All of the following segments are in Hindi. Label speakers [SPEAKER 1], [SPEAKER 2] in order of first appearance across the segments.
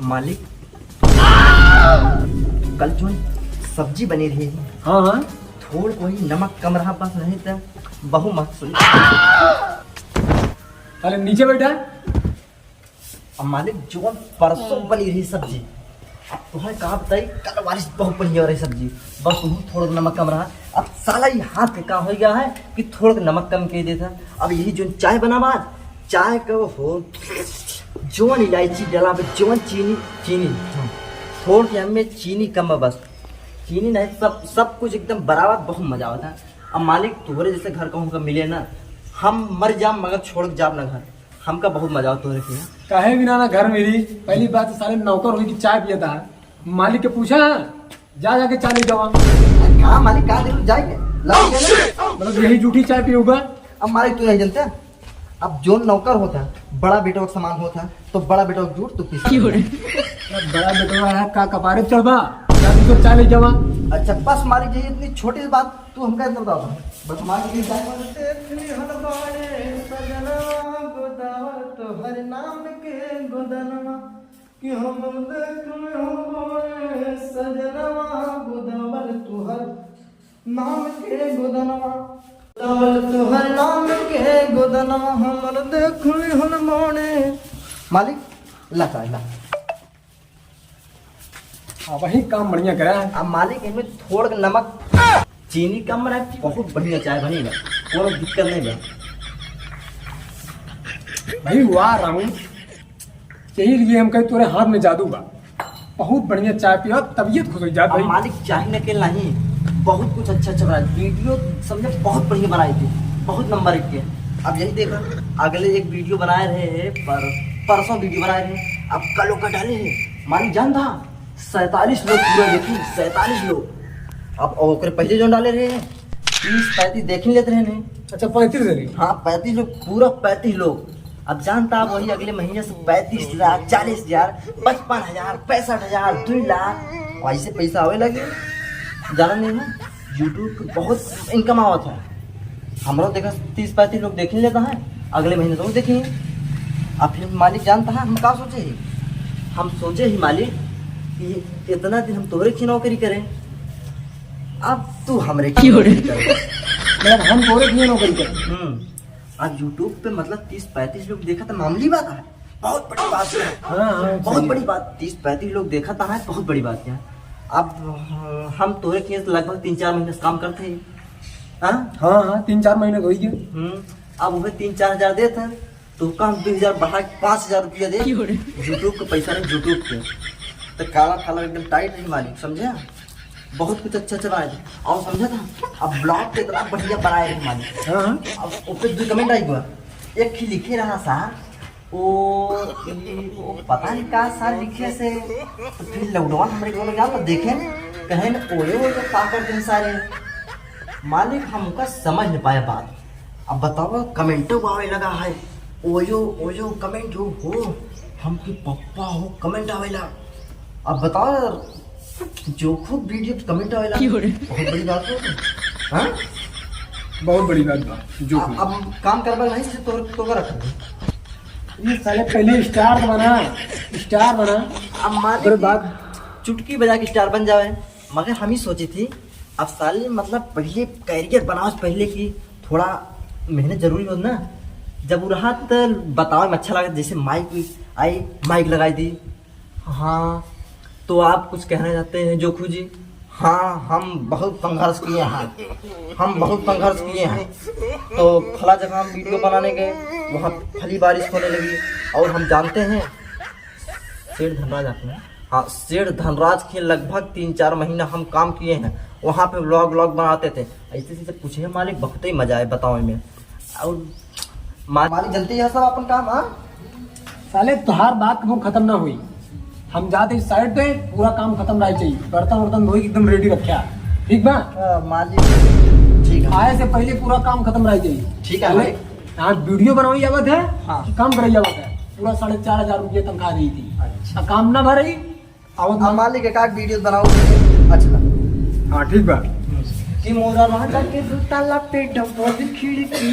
[SPEAKER 1] मालिक कल जो सब्जी बनी रही है,
[SPEAKER 2] हाँ हाँ,
[SPEAKER 1] थोड़ कोई नमक कम रहा बस, नहीं तो बहु मत सुन।
[SPEAKER 2] पहले नीचे बैठा।
[SPEAKER 1] अब मालिक जो परसों बनी रही सब्जी, अब तुम्हें कहा बताई कल बारिश बहुत बढ़िया हो रही सब्जी, बस थोड़ा नमक कम रहा। अब साला ये हाथ का हो गया है कि थोड़ा नमक कम कह देता। अब यही जो चाय बना बाद, चाय का हो जोन इलायची डाला, जोन चीनी थोड़ के हमें चीनी कम है, बस चीनी नहीं, सब कुछ एकदम बराबर, बहुत मजा आता है। अब मालिक तुम्हारे जैसे घर कहूँ का मिले ना, हम मर जाम मगर छोड़ के जाम ना घर, हमका बहुत मजा आता है।
[SPEAKER 2] काहे बिना ना घर मेरी पहली बात तो साले नौकर हुई कि चाय पियता है। मालिक के पूछा जा जाके चाय ले जावा।
[SPEAKER 1] हाँ मालिक कहा दिन जाएंगे
[SPEAKER 2] मतलब यही जूठी चाय पियूगा।
[SPEAKER 1] अब मालिक तू नहीं जानता, अब जो नौकर होता है बड़ा बेटा का सामान होता है, तो बड़ा बेटा का झूठ तो किसी
[SPEAKER 2] बड़ा बेटा है का कपारे पे चढ़वा तो चाय ले जावा।
[SPEAKER 1] अच्छा बस मालिक जी इतनी छोटी सी बात तू हमका इतना बता दो, बस मालिक जी तो हर नाम के गोदनवा कि हम सजनवा गोदवल तुहर नाम के गोदनवा, तुहर नाम के गोदनवा हमर देखुई हन मोने। मालिक ला चाय ला।
[SPEAKER 2] वही काम बढ़िया करा है।
[SPEAKER 1] अब मालिक इनमें थोड़ा नमक चीनी कम रहा, बहुत बढ़िया चाय बनेगा, कोई दिक्कत नहीं है
[SPEAKER 2] भाई। वाह रामू, यही लिए हम कहे तोरे हाथ में जादू बा। बहुत बढ़िया चाय पियो, तबीयत खुश हो जाती भाई।
[SPEAKER 1] मालिक चाय न के नहीं, बहुत कुछ अच्छा अच्छा बना, वीडियो समझे बहुत बढ़िया बनाई थी, बहुत नंबर एक के। अब यही देखो अगले एक वीडियो बनाए रहे हैं, परसों वीडियो बनाए रहे, अब कल का डाले हैं। मालिक जान था 47 लोग पूरा देखी, 47 लोग। अब ओकरे पहले जो डाले रहे 30-35 देख लेते रहे नहीं।
[SPEAKER 2] अच्छा 35
[SPEAKER 1] हाँ 35 लोग, पूरा 35 लोग। अब जानता आप वही अगले महीने से 35 लाख 40 हजार 55 हजार 65 हजार 2 लाख ऐसे पैसा आवे लगे। जाना नहीं है यूट्यूब पे बहुत इनकम आवत है। हमारा देखा 30-35 लोग देख लेता है, अगले महीने तो देखेंगे। अब फिर मालिक जानता है हम क्या सोचे ही, हम सोचे ही मालिक कि इतना दिन हम तोरे की नौकरी करें, अब तू हमरे की नौकरी करे।
[SPEAKER 2] मतलब हम तोरे की नौकरी करें।
[SPEAKER 1] अब YouTube पे मतलब 30-35 लोग देखा तो मामूली बात है, बहुत बड़ी बात है।
[SPEAKER 2] हाँ,
[SPEAKER 1] बहुत बड़ी बात, 30-35 लोग देखा था है, बहुत बड़ी बात है। अब हम तोरे के लगभग 3-4 महीने से काम करते हैं।
[SPEAKER 2] हाँ 3-4 महीने हो गए।
[SPEAKER 1] अब वह 3-4 हजार देते हैं, तो काम 2,000 बढ़ा 5,000 रुपया दे। यूट्यूब का पैसा नहीं, यूट्यूब के तो काला काला एकदम टाइट नहीं मालिक, समझे। बहुत कुछ अच्छा अच्छा बनाए थे और समझा था। अब ब्लॉग पे इतना बढ़िया बनाए थे मालिक। अब ऊपर 2 कमेंट आई हुआ, एक ही लिखे रहा सा वो पता नहीं कहा सार लिखे से, तो फिर लॉकडाउन हमारे को लगा तो देखे कहे न ओए वो का करते हैं सारे मालिक, हमका समझ नहीं पाया बात। अब बताओ कमेंटों आवे लगा है, ओयो ओयो कमेंट हो हमके पप्पा हो कमेंट आवेला। अब बताओ जो खूब वीडियो कमेंट आवेला, बहुत बड़ी बात हो। हाँ
[SPEAKER 2] बहुत बड़ी बात बा जो
[SPEAKER 1] अब काम करवा नहीं से तो कर रखा
[SPEAKER 2] ये साले पहले स्टार बना।
[SPEAKER 1] अब मालिक बात चुटकी बजा के स्टार बन जावे, मगर हम ही सोची थी अब साले मतलब पहले कैरियर बनाओ पहले की थोड़ा मेहनत जरूरी हो ना। जब वो रहा तो बताओ में अच्छा लगा, जैसे माइक लगाई थी। हाँ तो आप कुछ कहना चाहते हैं जोखू जी? हाँ हम बहुत संघर्ष किए हैं, तो फला जगह हम वीडियो बनाने गए, वहाँ फली बारिश होने लगी। और हम जानते हैं सेठ धनराज आपने, हाँ सेठ धनराज के लगभग 3-4 महीना हम काम किए हैं, वहाँ पे व्लॉग बनाते थे। ऐसे से पूछे मालिक बहुत ही मजा आए बताओ में। और मालिक जल्दी है सब अपन काम। हाँ
[SPEAKER 2] साले तुहार बात कभी खत्म ना हुई, हम जाते इस साइड पे पूरा काम खत्म रह चाहिए, बर्तन धोई एकदम रेडी रखा, ठीक बा
[SPEAKER 1] मालिक? ठीक है,
[SPEAKER 2] आए से पहले पूरा काम खत्म रह चाहिए।
[SPEAKER 1] ठीक है मालिक।
[SPEAKER 2] आज वीडियो बनाई जावत है,
[SPEAKER 1] हाँ।
[SPEAKER 2] काम कराई जावत है, पूरा 4,500 रुपये तनख्वाह दी थी। अच्छा काम ना भरई
[SPEAKER 1] अब मालिक एक आध वीडियो बनाओ। अच्छा
[SPEAKER 2] हाँ ठीक बा।
[SPEAKER 1] कि मोरा राजा के दुताला पे डबल खिड़की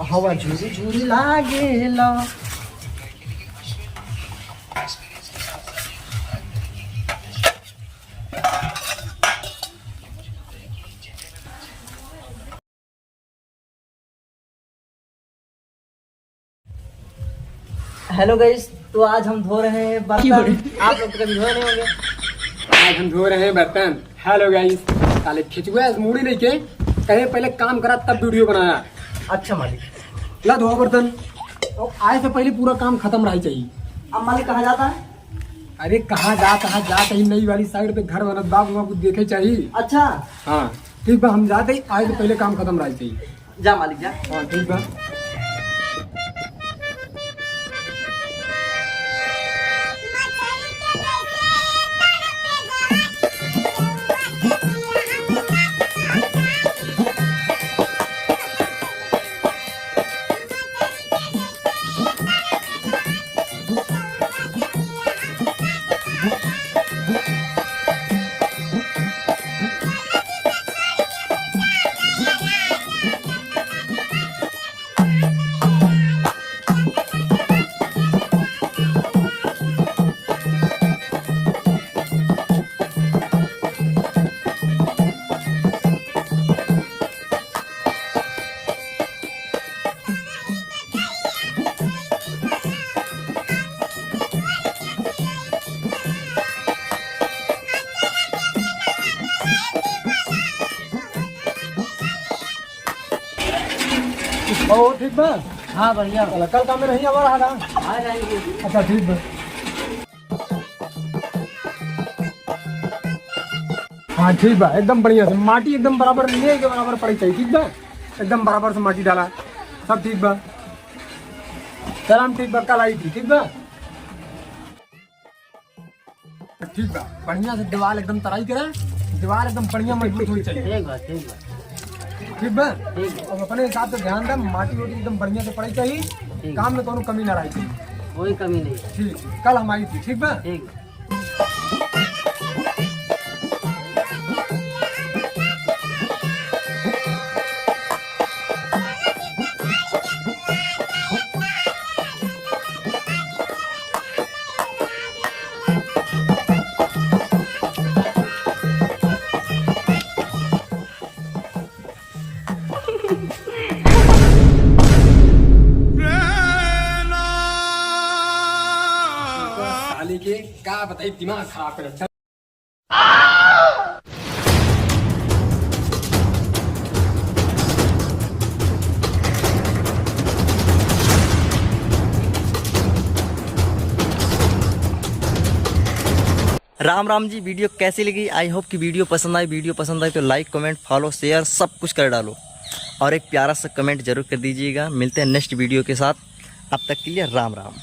[SPEAKER 1] हवा झूरी झूरी लागेला। हेलो गाइस, तो आज हम धो रहे हैं बर्तन। आप लोग तो कभी धोए नहीं होंगे।
[SPEAKER 2] आज हम धो रहे हैं बर्तन। हेलो गाइस, साले खिचुआ मूड़ी नहीं के कहे पहले काम करा तब वीडियो बनाया।
[SPEAKER 1] अच्छा मालिक,
[SPEAKER 2] ला धोआ बर्तन। और आए से पहले पूरा काम खत्म रहना चाहिए।
[SPEAKER 1] अब मालिक कहाँ जाता है?
[SPEAKER 2] अरे कहाँ जा कहीं नई वाली साइड पे घर बनत बाबू बाबू देखे चाहिए।
[SPEAKER 1] अच्छा
[SPEAKER 2] हाँ ठीक बा, हम जाते ही आए से पहले काम खत्म रहना चाहिए।
[SPEAKER 1] जा मालिक जा।
[SPEAKER 2] हाँ ठीक बा। ओ ठीक बा।
[SPEAKER 1] हाँ बढ़िया।
[SPEAKER 2] कल काम में नहीं आवा रहा था।
[SPEAKER 1] आ जाएंगे।
[SPEAKER 2] अच्छा ठीक बा। हाँ ठीक बा, एकदम बढ़िया से माटी एकदम बराबर ले के बराबर पड़ी चाहिए। ठीक बा, एकदम बराबर से माटी डाला, सब ठीक बा। चल हम ठीक बा, कल आई थी। ठीक बा ठीक बा, बढ़िया से दीवार एकदम तराई करा, दीवार एकदम बढ़िया मजबूत होनी चाहिए।
[SPEAKER 1] ठीक बा ठीक बा
[SPEAKER 2] ठीक बा।
[SPEAKER 1] ठीक है।
[SPEAKER 2] अब अपने हिसाब से ध्यान दे, माटी वोटी एकदम बढ़िया से पड़ी चाहिए, काम में कोनो कमी ना रही थी।
[SPEAKER 1] कोई कमी नहीं।
[SPEAKER 2] ठीक, कल हम आई थी। ठीक बा।
[SPEAKER 1] ठीक।
[SPEAKER 2] साली के क्या बताई, दिमाग खराब कर रखा।
[SPEAKER 1] राम राम जी। वीडियो कैसी लगी? आई होप कि वीडियो पसंद आई। वीडियो पसंद आई तो लाइक कमेंट फॉलो शेयर सब कुछ कर डालो और एक प्यारा सा कमेंट जरूर कर दीजिएगा। मिलते हैं नेक्स्ट वीडियो के साथ, अब तक के लिए राम राम।